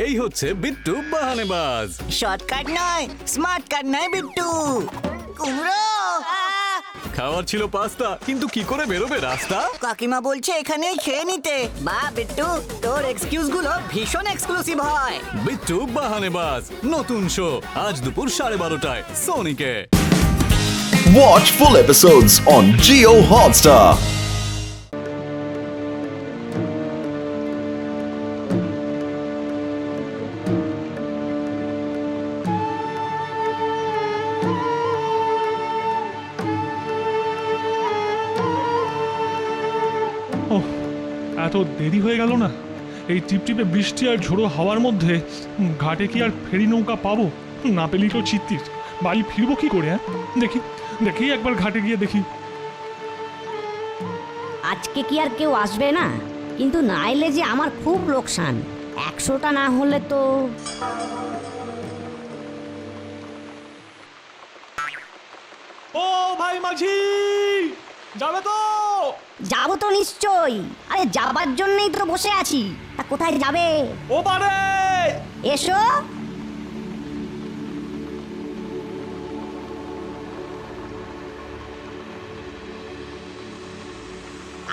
এই হচ্ছে বিট্টু বাহানেবাজ। শর্টকাট নয়, স্মার্ট কাট নয় বিট্টু। কুমড়ো খাওয়ার ছিল পাস্তা, কিন্তু কি করে বেরোবে রাস্তা? কাকিমা বলছে এখানেই খেয়ে নিতে। বা বিট্টু, তোর এক্সকিউজ গুলো ভীষণ এক্সক্লুসিভ হয়। বিট্টু বাহানেবাজ নতুন শো আজ দুপুর 12:30টায় সোনিকে। Watch full episodes on Jio Hotstar. ওহ, এত দেরি হয়ে গেল না। এই টিপটিপে বৃষ্টি আর ঝোড়ো হাওয়ার মধ্যে ঘাটে কি আর ফেরি নৌকা পাবো? না পেলেই তো চিত্তির। বাড়ি ফিরবো কি করে? দেখি দেখি একবার ঘাটে গিয়ে দেখি। আজকে কি আর কেউ আসবে না? কিন্তু না এলে যে আমার খুব লোকসান। 100টা না হলে তো। ও ভাই মাঝি, যাবে তো? যাবো তো নিশ্চয়ই। আরে যাবার জন্যই তো বসে আছি। তা কোথায় যাবে? ও পারে এসো।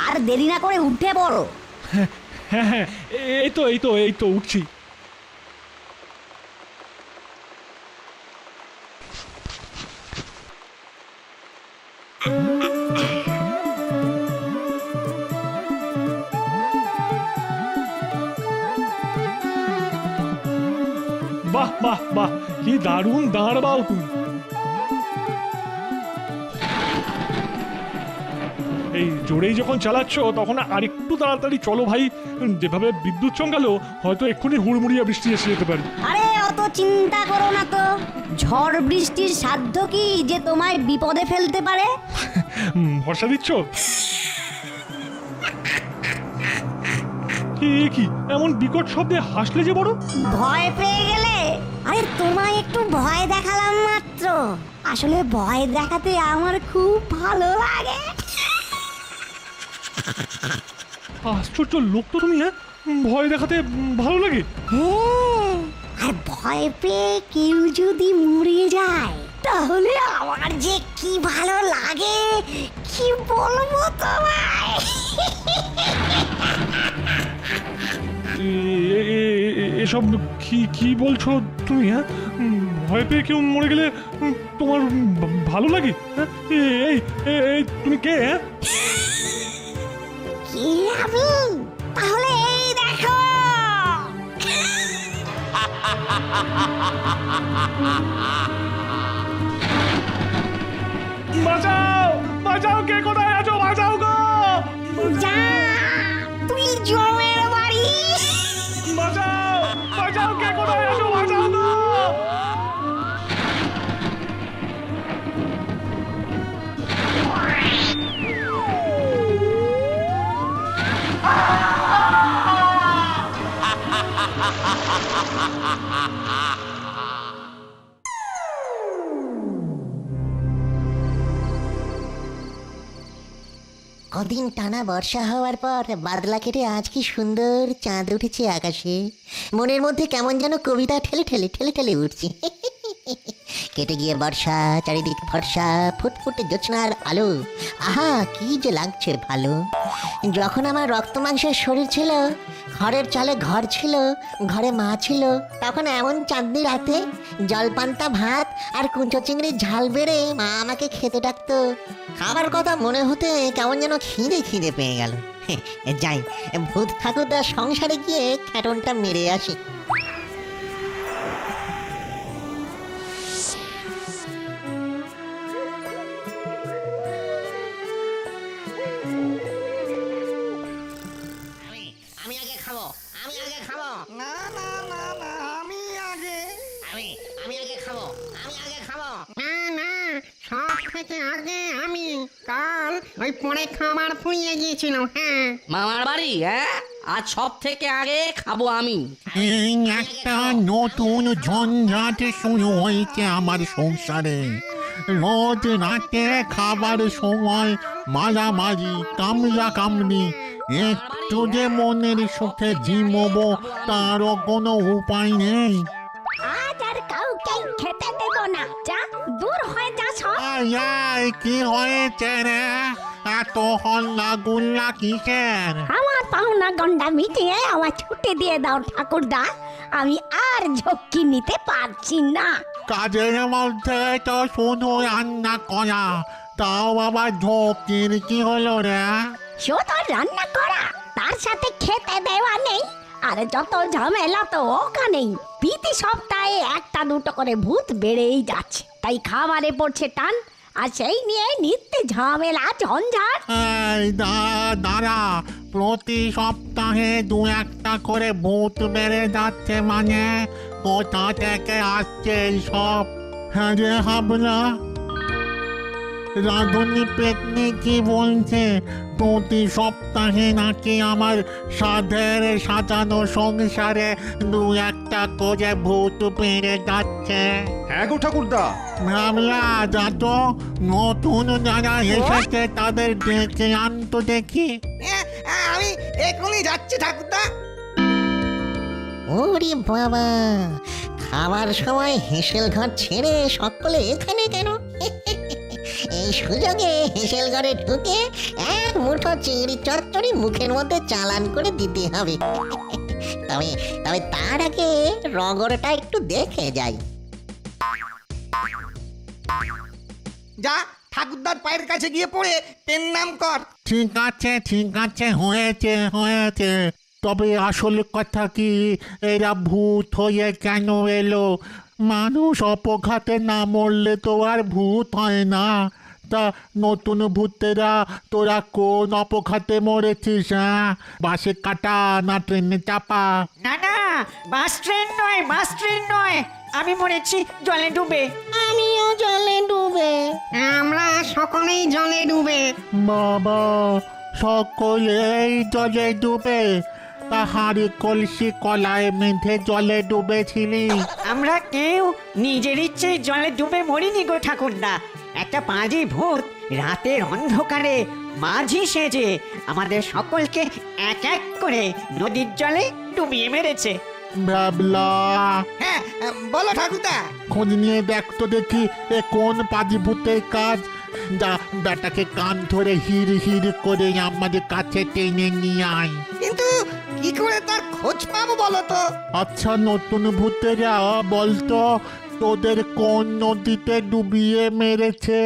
আর দেরি না করে উঠে পড়ো। হ্যাঁ হ্যাঁ, এই তো উঠছি। বাহ বাহ বাহ, কি দারুণ দাঁড়াও তুমি। এই জোরেই যখন চালাচ্ছ তখন আরেকটু তাড়াতাড়ি চলো ভাই। যেভাবে বিদ্যুৎ চমকালো হয়তো এক্ষুনি হুড়মুড়িয়া বৃষ্টি এসে যেতে পারে। আরে অত চিন্তা করো না তো। ঝড় বৃষ্টির সাধ্য কি যে তোমায় বিপদে ফেলতে পারে? ভরসা দিচ্ছ? কি এমন বিকট শব্দে হাসলে যে বড়? ভয় পেয়ে গেলে? আরে তোমায় একটু ভয় দেখালাম মাত্র। আসলে ভয় দেখাতে আমার খুব ভালো লাগে। আশ্চর্য লোক তো তুমি। হ্যাঁ, ভয় দেখাতে ভালো লাগে? হ্যাঁ, আর ভয় পেয়ে কেউ যদি মরে যায় তাহলে আমার যে কি ভালো লাগে কি বলবো তোমায়। এসব কি বলছো তুমি? হ্যাঁ, ভয় পেয়ে কেউ মরে গেলে তোমার ভালো লাগে? হ্যাঁ, এই তুমি কে? হ্যাঁ, কি আমি? তাহলে এই দেখো। বাঁচাও বাঁচাও, কে কোথায় আছো? বাঁচাও গো, যা তুই জমের বাড়ি। বাঁচাও বাঁচাও, কে কোথায় আছো? বাঁচাও গো। কদিন টানা বর্ষা হওয়ার পর বাদলা কেটে আজ কি সুন্দর চাঁদ উঠেছে আকাশে। মনের মধ্যে কেমন যেন কবিতা ঠেলে ঠেলে ঠেলে ঠেলে উঠছে। কেটে গিয়ে বর্ষা, চারিদিক ফর্সা, ফুটফুটে জ্যোৎস্নার আলো। আহা, কি যে লাগছে ভালো। যখন আমার রক্ত মাংসের শরীর ছিল, ঘরের চালে ঘর ছিল, ঘরে মা ছিল, তখন এমন চাঁদনি রাতে জলপান্তা ভাত আর কুঁচো চিংড়ির ঝাল বেড়ে মা আমাকে খেতে ডাকতো। খাবার কথা মনে হতে কেমন যেন খিদে খিদে পেয়ে গেল। যাই, ভূত ঠাকুরদার সংসারে গিয়ে খ্যাটনটা মেরে আসি। আমি আগে খাবো, আমি আগে খাবো। না না না না, আমি আগে। আমি আগে খাবো, আমি আগে খাবো। না না, সব থেকে আগে আমি। কাল ওই পরে খাবার ফুরিয়ে গিয়েছিল। হ্যাঁ, মামার বাড়ি? হ্যাঁ, আজ সব থেকে আগে খাবো আমি। এই একটা নতুন ঝঞ্ঝাট শুরু হয়েছে আমার সংসারে। রোজ রাতে খাবার সময় মারামারি কামড়ি একটু যে মনের সুখে জিমবো তারও কোনো উপায় নেই। আজ আর কাউকে খেতে দেব না, যা দূর হয়ে যা সব। আয় কি হয়েছে রে? এত হল্লা গুল্লা কিসের? আমার পাওনা গন্ডা মিটিয়ে আমার ছুটি দিয়ে দাও ঠাকুরদা, আমি আর ঝক্কি নিতে পারছি না। কাজের মধ্যে তো শুধু রান্না করা, তাও আবার ঝোঁকির কি হলো রে? শুধু রান্না করা, তার সাথে খেতে দেওয়া নেই, আর যত ঝামেলা তো ওখানেই। প্রতি সপ্তাহে একটা দুটো করে ভূত বেড়েই যাচ্ছে, তাই খাবারে পড়ছে টান, আর সেই নিয়ে নিত্য ঝামেলা ঝঞ্ঝাট। এই দাঁড়া, প্রতি সপ্তাহে দু একটা করে ভূত বেড়ে যাচ্ছে মানে কোথা থেকে আসছে সব? হ্যাঁ রে হাবলা, রাধুনি পেতনি কি বলছে? প্রতি সপ্তাহে নাকি আমার সাধের সাজানো সংসারে দু একটা করে ভূত বেড়ে যাচ্ছে। হ্যাঁ গো ঠাকুরদা। ভাবলা যাত, নতুন যারা এসেছে তাদের ডেকে আনতো দেখি। আমি এখনই যাচ্ছি ঠাকুরদা। ওরে বাবা, খাবার সময় হেসেল ঘর ছেড়ে সকলে এখানে কেন? এই সুযোগে হেসেল ঘরে ঢুকে এক মুঠো চিংড়ি চচ্চড়ি মুখের মধ্যে চালান করে দিতে হবে। তবে তবে তার আগে রগরটা একটু দেখে যাই। যা ঠাকুরদার পায়ের কাছে গিয়ে পড়ে পেন নাম কর। ঠিক আছে, হয়েছে। তবে আসল কথা কি, এরা ভূত হয়ে কেন এলো? মানুষ অপঘাতে না মরলে তো আর ভূত হয় না। তা নতুন ভূতেরা তোরা কোন অপঘাতে মরেছিস? হ্যাঁ, বাসে কাটা না ট্রেনে চাপা? না না, বাস ট্রেন নয়, আমি মরেছি জলে ডুবে। আমিও জলে ডুবে। আমরা সকলেই জলে ডুবে। বাবা, সকলেই জলে ডুবে? তাহারি কলসি কলায় মেধে জলে ডুবেছিলি? আমরা কেউ নিজের ইচ্ছে জলে ডুবে মরিনি গো ঠাকুরদা। একটা পাজি ভূত রাতের অন্ধকারে মাঝি সেজে আমাদের সকলকে এক এক করে নদীর জলে ডুবিয়ে মেরেছে। ভাবলা, হ্যাঁ বলো ঠাকুরদা। খোঁজ নিয়ে দেখ তো দেখি এ কোন পাজি ভূতের কাজ। যা বেটাকে কান ধরে হির করে আমাদের কাছে টেনে নিয়ে আয়। কিন্তু কি করে তার খোঁজ পাবো বলো তো? আচ্ছা নতুন ভূতেরা বলতো, তোদের কোন নদীতে ডুবিয়ে মেরেছে?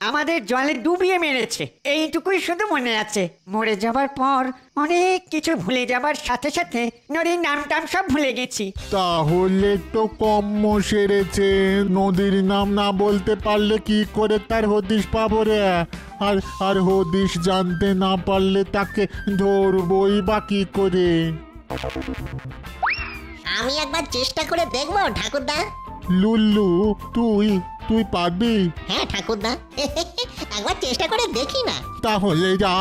আমাদের জলে ডুবিয়ে মেরেছে, এইটুকুই শুধু মনে আছে। মরে যাবার পর অনেক কিছু ভুলে যাবার সাথে সাথে নদীর নাম টাম সব ভুলে গেছি। তাহলে তো কম্ম সেরেছে। নদীর নাম না বলতে পারলে কি করে তার হদিশ পাবো রে? আর হদিশ জানতে না পারলে তাকে ধরবই বা কি করে? আমি একবার চেষ্টা করে দেখবো ঠাকুরদা। লুল্লু, তুই পারবি? হ্যাঁ ঠাকুরদা, একবার চেষ্টা করে দেখি না। তাহলে যা,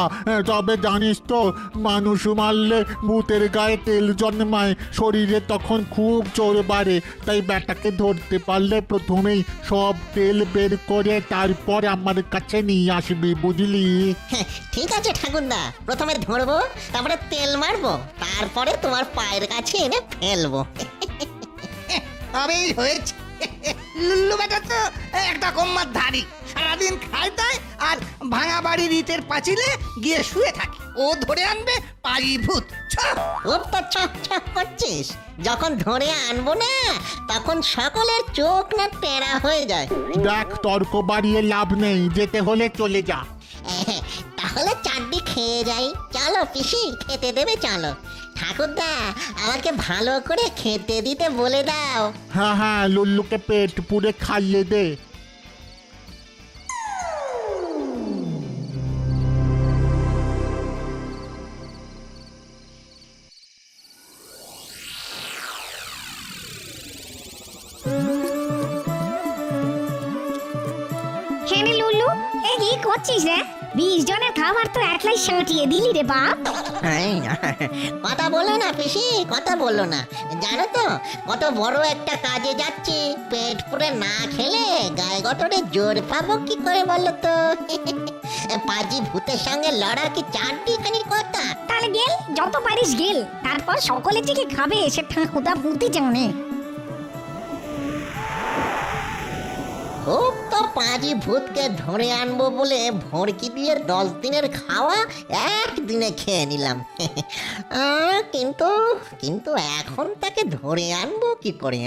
তবে জানিস তো মানুষ মারলে ভূতের গায়ে তেল জন্মায়, শরীরে তখন খুব জোর বাড়ে। তাই ব্যাটাকে ধরতে পারলে প্রথমেই সব তেল বের করে তারপর আমার কাছে নিয়ে আসবি, বুঝলি? ঠিক আছে ঠাকুরদা, প্রথমে ধরবো, তারপরে তেল মারবো, তারপরে তোমার পায়ের কাছে এনে ফেলবো। তবেই হয়েছে। লুল্লু বেটা তো একটা কম্মার ধারি, সারাদিন খায় তাই আর ভাঙা বাড়ির ইটের পাঁচিলে গিয়ে শুয়ে থাকে। ও ধরে আনবে পাই ভূত। ওর তো চক করছিস। যখন ধরে আনবো না তখন সকলের চোখ না টেরা হয়ে যায়। দেখ, তর্ক বাড়িয়ে লাভ নেই, যেতে হলে চলে যা। তাহলে চারটি খেয়ে যাই। চলো পিসি, খেতে দেবে চলো। ঠাকুরদা, আমাকে ভালো করে খেতে দিতে বলে দাও। হ্যাঁ, লুল্লুকে পেট পুরে খাইয়ে দে। হ্যাঁ লুলু, এই করছিস রে? 20 জনের খাবার তো একলাই সাঁটিয়ে দিলি রে বাপ। এই, কথা বলো না পিসি, কথা বলো না। জানো তো কত বড় একটা কাজে যাচ্ছি, পেট পুরে না খেলে গায়ে গতরে জোর পাবো কি করে বলো তো? পাজি ভূতের সঙ্গে লড়া কি চারটিখানি কথা? তাহলে গেল, যত পারিস গেল। তারপর সকলে থেকে খাবে সে ঠাকুরদা ভূতি জানে। খুব তো পাজি ভূতকে ধরে আনবো বলে ভড়কি দিয়ে 10 দিনের খাওয়া একদিনে খেয়ে নিলাম। কিন্তু কিন্তু এখন তাকে ধরে আনবো কি করে?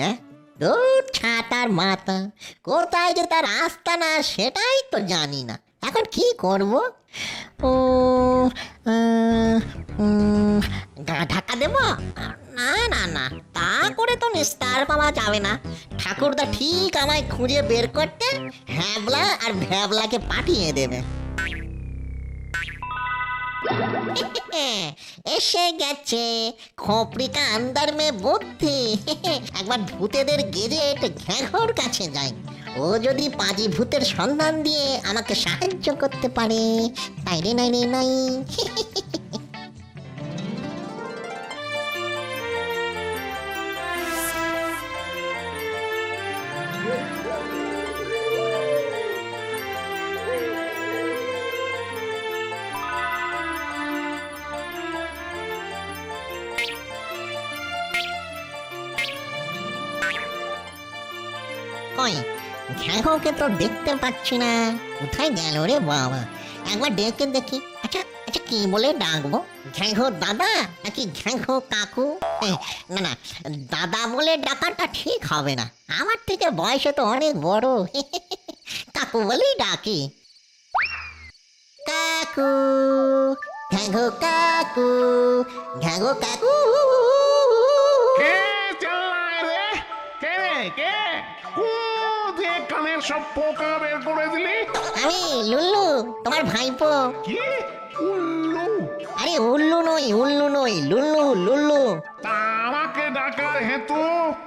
দূর ছাতার মাথা, কোথায় যে তার আস্তানা সেটাই তো জানি না। এখন কি করব? ও গা ঢাকা দেব? না না না, তা করে তো নিস্তার পাওয়া যাবে না। ঠাকুরদা ঠিক আমায় খুঁজে বের করতে হ্যাবলা আর ভ্যাবলাকে পাঠিয়ে দেবে। এসে গেছে খোপড়িকা আন্দার মে বুদ্ধি। একবার ভূতেদের গেজেট ঘ্যাঘর কাছে যাই, ও যদি পাজি ভূতের সন্ধান দিয়ে আমাকে সাহায্য করতে পারে। তাই রে নাই রে নাই। কই ঘ্যাঘকে তো দেখতে পাচ্ছি না, কোথায় গেল রে বাবা? একবার ডেকে দেখি। আচ্ছা আচ্ছা, কি বলে ডাকবো? ঘ্যাঘ দাদা নাকি ঘ্যাঘ কাকু? না না, দাদা বলে ডাকাটা ঠিক হবে না, আমার থেকে বয়সে তো অনেক বড়। কাকু বলেই ডাকি। কাকু, ঘ্যাঘ কাকু, ঘ্যাঘ কাকু। কানের সব পোকা বের করে দিলি? আমি লুল্লু, তোমার ভাইপো। কি উল্লু? আরে উল্লু নই, উল্লু নই, লুল্লু লুল্লু। তা আমাকে ডাকার হেতু?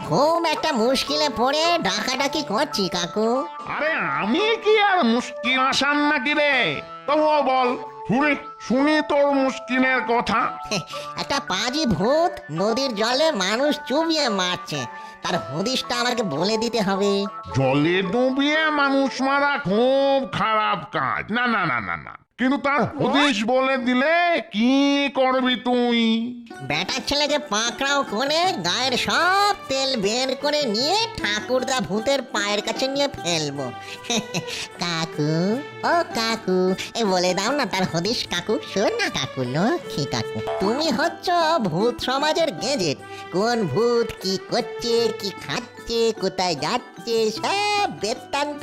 খুব একটা মুশকিলে পড়ে ডাকাডাকি করছি কাকু। আরে আমি কি আর মুশকিল আসান নাকি রে? তবুও বল, শুনি তোর মুশকিলের কথা। একটা পাজি ভূত নদীর জলে মানুষ চুবিয়ে মারছে, তার হদিশটা আমাকে বলে দিতে হবে। জলে ডুবিয়ে মানুষ মারা খুব খারাপ কাজ। না না না না না, কিন্তু তার হদিশ বলে দিলে কি করবি তুই? বেটার ছেলেকে পাকড়াও করে গায়ের সব তেল বের করে নিয়ে ঠাকুরদা ভূতের পায়ের কাছে নিয়ে ফেলবো। কাকু, ও কাকু, এ বলে দাও না তার হদিশ কাকু। শোন না কাকু, লক্ষ্মী কাকু, তুমি হচ্ছ ভূত সমাজের গেজেট। কোন ভূত কি করছে, কি খাচ্ছে, কোথায় যাচ্ছে, সব বৃত্তান্ত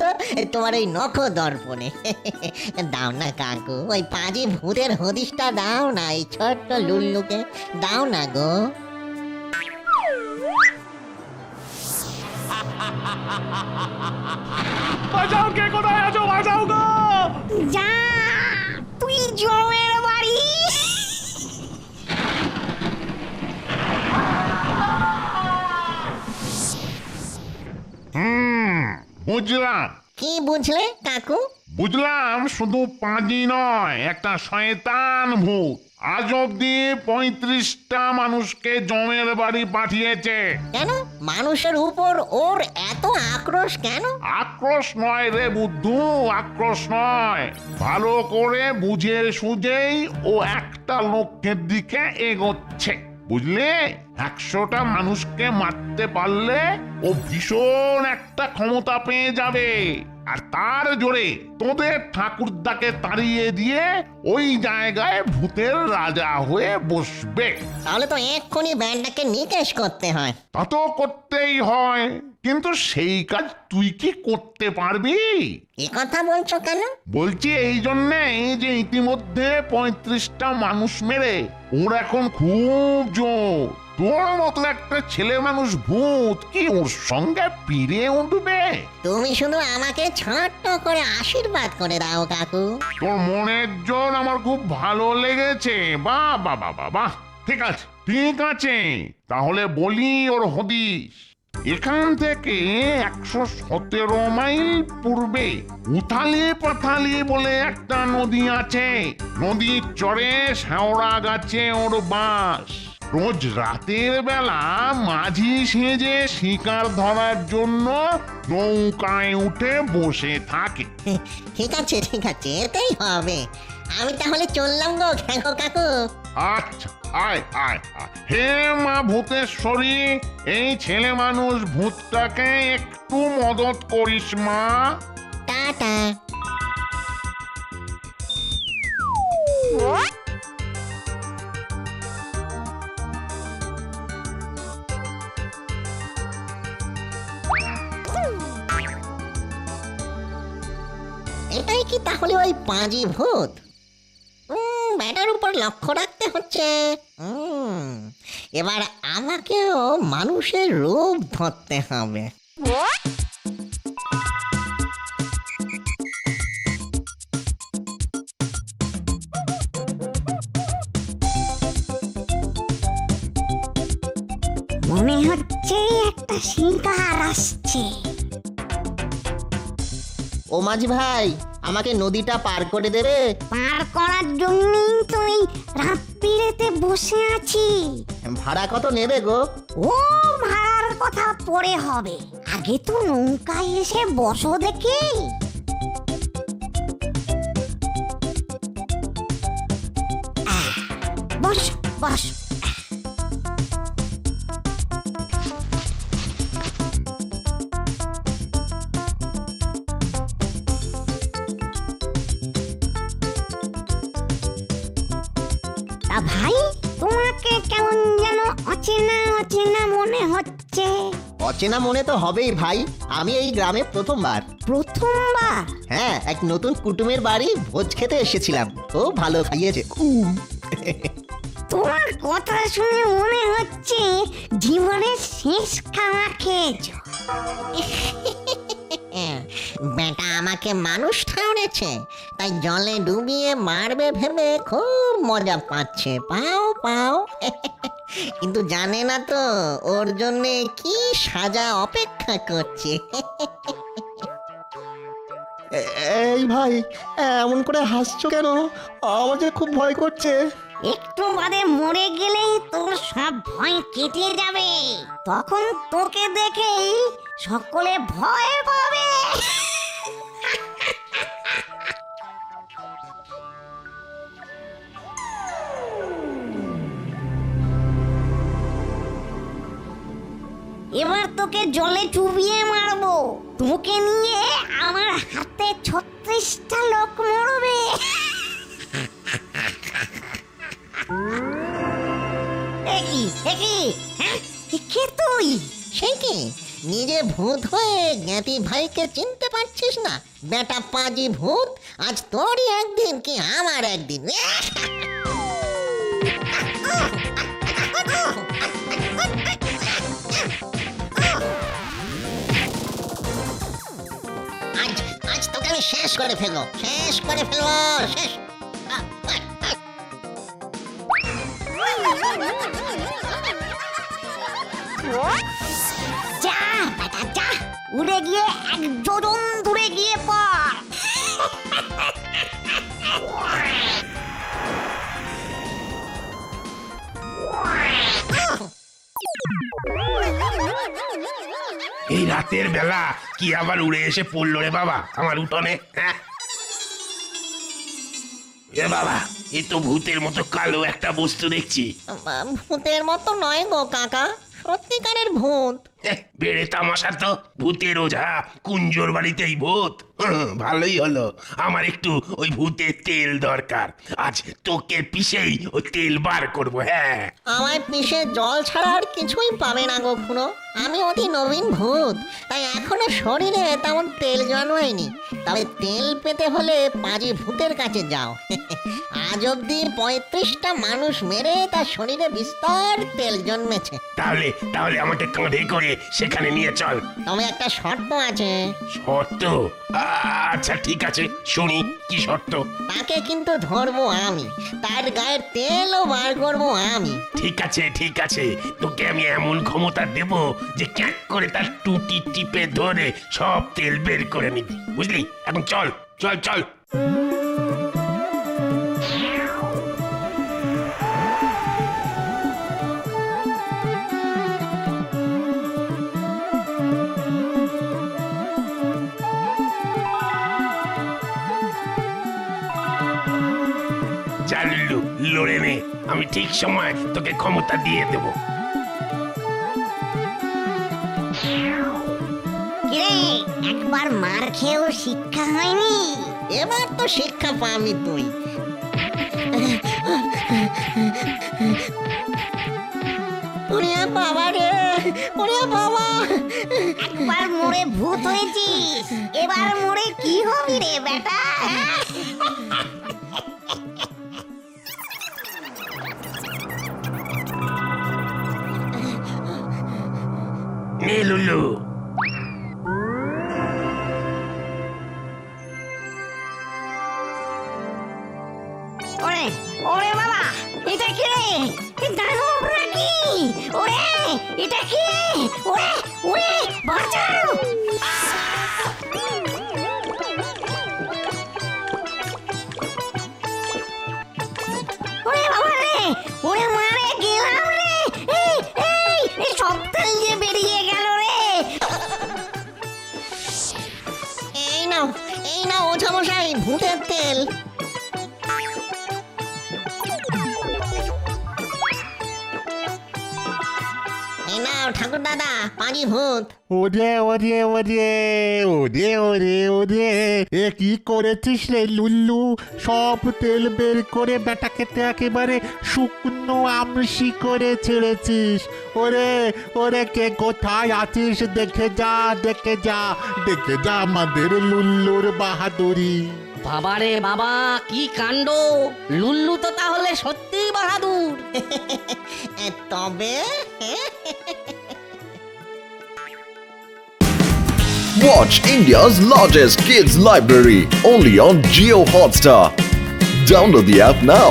তোমার ওই নখ দর্পণে। দাও না কাকু, ওই পাজি ভূতের হদিশটা দাও না এই ছোট্ট লুল্লুকে, দাও না গো। বাঁচাও, কে কোথায় আছো? বাঁচাও গো! যা তুই জমের বাড়ি। বুঝলাম। কি বুঝলে কাকু? বুঝলাম শুধু পাজি নয়, একটা শয়তান ভূত। আজ অব্দি 35টা মানুষকে জমের বাড়ি পাঠিয়েছে। কেন মানুষের উপর ওর এত আক্রোশ কেন? আক্রোশ নয় রে বুদ্ধু, আক্রোশ নয়। ভালো করে বুঝে সুঝেই ও একটা লক্ষ্যের দিকে এগোচ্ছে, বুঝলে? 100টা মানুষকে মারতে পারলে ও ভীষণ একটা ক্ষমতা পেয়ে যাবে, আর তার জোরে তোদের ঠাকুরদাকে তাড়িয়ে দিয়ে ওই জায়গায় ভূতের রাজা হয়ে বসবে। তাহলে তো এক্ষুনি ব্যান্ডটাকে নিকেশ করতে হয়। তা তো করতেই হয়, কিন্তু সেই কাজ তুই কি করতে পারবি? এ কথা বলছো কেন? বলছি এই জন্যেই যে ইতিমধ্যে 35টা মানুষ মেরে ওর এখন খুব জোর। তোর মতো একটা ছেলে মানুষ ভূত কি ওর সঙ্গে পিড়ে উঠবে? তুমি শুধু আমাকে ছোট্ট করে আশীর্বাদ করে দাও কাকু। তোর মনের জোর আমার খুব ভালো লেগেছে। বাহ বাহ বাহ বাহ বাহ, ঠিক আছে ঠিক আছে, তাহলে বলি ওর হদিশ। এখান থেকে 117 মাইল পূর্বে উথালি পাথালি বলে একটা নদী আছে। নদীর চরে শেওড়া গাছে ওর বাস। রোজ রাতের বেলা মাঝি সেজে শিকার ধরার জন্য নৌকায় উঠে বসে থাকে। ঠিক আছে এটাই হবে। আমি তাহলে চললাম গো ঘ্যাঁকো কাকু। আচ্ছা, আয় আয় আয়। হে মা ভূতেশ্বরী, এই ছেলে মানুষ ভূতটাকে একটু মদত করিস মা। টাটা। এটাই কি তাহলে ওই পাঁজি ভূত? ব্যাটার উপর লক্ষ্য রাখতে হচ্ছে। এবার আমাকেও মানুষের রূপ ধরতে হবে। মনে হচ্ছে একটা শিকার আসছে। ও মাঝি ভাই, আমাকে নদীটা পার করে দেবে? পার করার জন্যই তো এই রাত বিরেতে বসে আছি। ভাড়া কত নেবে গো? ও ভাড়ার কথা পরে হবে, আগে তো নৌকায় এসে বসো দেখি। বস বস। ভাই, তোমাকে কেমন যেন অচেনা অচেনা মনে হচ্ছে। অচেনা মনে তো হবেই ভাই, আমি এই গ্রামে প্রথমবার। প্রথমবার? হ্যাঁ, এক নতুন কুটুমের বাড়ি ভোজ খেতে এসেছিলাম। ও ভালো খাইয়েছে খুব। তোমার কথা শুনে মনে হচ্ছে জীবনের শেষ খাওয়া খেয়েছ। বেটা আমাকে মানুষ ঠাউরেছে, তাই জলে ডুবিয়ে মারবে ভেবে খুব মজা পাচ্ছে। পাও পাও। কিন্তু জানে না তো ওর জন্য কি সাজা অপেক্ষা করছে। এই ভাই, এমন করে হাসছো কেন? আমার যে খুব ভয় করছে। একটু বাদে মরে গেলেই তোর সব ভয় কেটে যাবে। তখন তোকে দেখেই সকলে ভয় পাবে। এবার তোকে জলে চুবিয়ে মারবো। তোকে নিয়ে আমার হাতে 36টা লোক মরবে। কে তুই? সে কি, নিজে ভূত হয়ে জ্ঞাতি ভাইকে চিনতে পারছিস না? বেটা পাজি ভূত, আজ তোরই একদিন কি আমার একদিন। আজ তোকে আমি শেষ করে ফেলবো, শেষ। যা বেটা যা, উড়ে গিয়ে এক যোজন দূরে গিয়ে পড়। এই রাতের বেলা কি আবার উড়ে এসে পড়লো রে বাবা আমার উঠোনে? হ্যাঁ এ বাবা, এ তো ভূতের মতো কালো একটা বস্তু দেখছি। ভূতের মতো নয় গো কাকা, সত্যিকারের ভূত। বেড়ে তামাশা তো, ভূতের ওঝা কুঞ্জোর বাড়িতেই ভূত। ভালোই হলো, আমার একটু ওই ভূতের তেল দরকার। আজ তোকে পিষেই ওই তেল বার করবো। হ্যাঁ, আমায় পিষে জল ছাড়া আর কিছুই পাবে না গো খুড়ো। আমি অতি নবীন ভূত, তাই এখনো শরীরে তেমন তেল জন্মায়নি। তবে তেল পেতে হলে পাজি ভূতের কাছে যাও। আজ অব্দি 35টা মানুষ মেরে তার শরীরে বিস্তর তেল জন্মেছে। তাহলে তাহলে আমাকে কাঁধে করে সেখানে নিয়ে চল। তবে একটা শর্ত আছে। শর্ত? আচ্ছা ঠিক আছে, শুনি কি শর্ত। তাকে কিন্তু ধরবো আমি, তার গায়ের তেলও বার করবো আমি। ঠিক আছে ঠিক আছে, তোকে আমি এমন ক্ষমতা দেব যে ক্যাক করে তার টুটি টিপে ধরে সব তেল বের করে নিবি, বুঝলি? এখন চল চল চল। চালু লড়ে নে, আমি ঠিক সময় তোকে ক্ষমতা দিয়ে দেব। কিরে একবার মার খেয়েও শিক্ষা হয়নি? এবার তো শিক্ষা পাবি তুই। ওরে বাবা রে, ওরে বাবা! একবার মরে ভূত হয়েছিস, এবার মরে কি হবি রে বেটা? নে লুলু। ওরে ওরে বাবা, এটা কি রে? দানব নাকি? ওরে এটা কি? ওরে ওরে বাঁচাও! ওরে বাবা রে, ওরে মারে গেলাম রে! এই এই এই সব তেল যে বেরিয়ে গেল রে! এই নাও ওঝা মশাই, ভূতের তেল। এই নাও ঠাকুর দাদা, পানি ভূত। ওরে ওরে ওরে ওরে ওরে ওরে, এ কি করেছিস রে লুল্লু? সব তেল বের করে বেটাকে তো একেবারে শুকনো আমসি করে ছেড়েছিস। ওরে ওরে, কে কোথায় আছিস? দেখে যা দেখে যা দেখে যা আমাদের লুল্লুর বাহাদুরি। বাবারে বাবা, কি কাণ্ড! লুল্লু তো তাহলে সত্যি বাহাদুর। তবে Watch India's largest kids library only on Geo Hotstar. Download the app now.